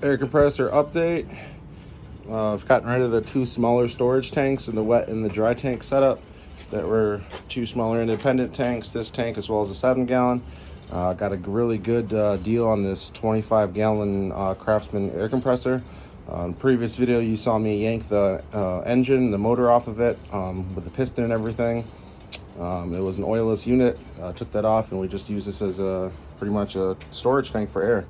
Air compressor update. I've gotten rid of the two smaller storage tanks in the wet and the dry tank setup that were two smaller independent tanks. This tank as well as a 7-gallon. Got a really good deal on this 25-gallon Craftsman air compressor. In the previous video you saw me yank the engine, the motor off of it with the piston and everything. It was an oilless unit. Took that off and we just use this as pretty much a storage tank for air.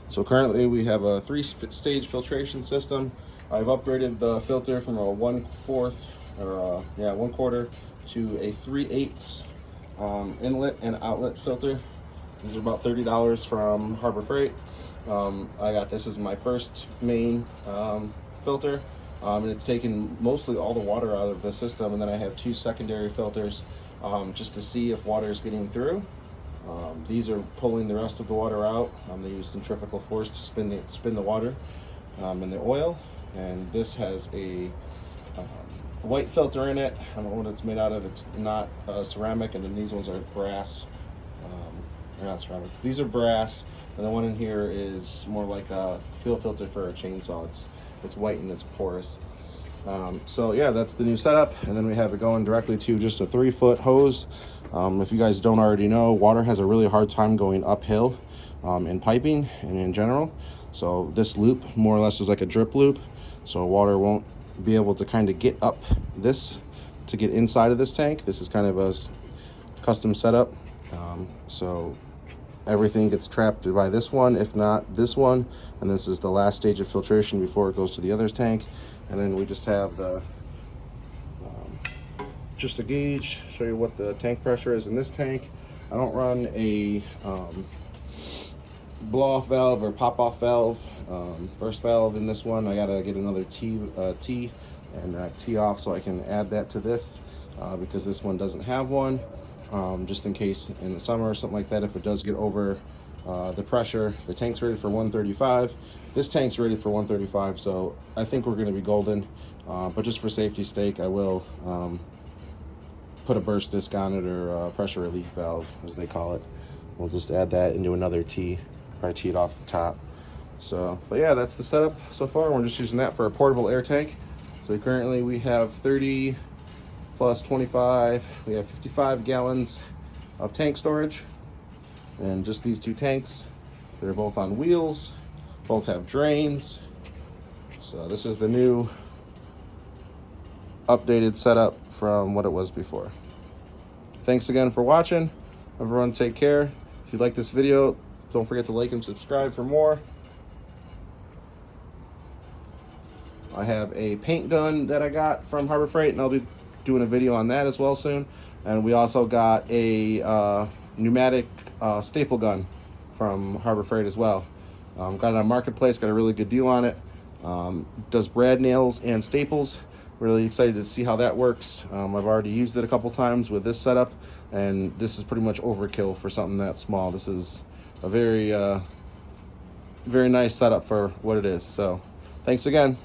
So currently we have a 3-stage filtration system. I've upgraded the filter from a 1/4 to a 3/8 inlet and outlet filter. These are about $30 from Harbor Freight. I got this as my first main filter, and it's taken mostly all the water out of the system, and then I have two secondary filters just to see if water is getting through. These are pulling the rest of the water out. They use centrifugal force to spin the water and the oil. And this has a white filter in it. I don't know what it's made out of. It's not ceramic, and then these ones are brass. They're not ceramic. These are brass, and the one in here is more like a fuel filter for a chainsaw. It's white and it's porous. So yeah, that's the new setup, and then we have it going directly to just a 3-foot hose. If you guys don't already know, water has a really hard time going uphill in piping and in general. So this loop more or less is like a drip loop, so water won't be able to kind of get up this to get inside of this tank. This is kind of a custom setup, so everything gets trapped by this one, if not this one, and this is the last stage of filtration before it goes to the other tank. And then we just have the just a gauge, show you what the tank pressure is in this tank. I don't run a blow-off valve or pop-off valve, burst valve in this one. I gotta get another T and tee off so I can add that to this because this one doesn't have one, just in case in the summer or something like that, if it does get over the pressure. The tank's rated for 135. This tank's rated for 135, so I think we're going to be golden, but just for safety's sake I will put a burst disc on it, or a pressure relief valve as they call it. We'll just add that into another tee, probably tee it off the top. So, but yeah, that's the setup so far. We're just using that for a portable air tank. So currently we have 30 plus 25, we have 55 gallons of tank storage. And just these two tanks, they're both on wheels, both have drains. So this is the new updated setup from what it was before. Thanks again for watching. Everyone take care. If you like this video, don't forget to like and subscribe for more. I have a paint gun that I got from Harbor Freight, and I'll be doing a video on that as well soon. And we also got a pneumatic staple gun from Harbor Freight as well. Got it on Marketplace, got a really good deal on it. Does brad nails and staples. Really excited to see how that works. I've already used it a couple times with this setup, and this is pretty much overkill for something that small. This is a very nice setup for what it is. So thanks again.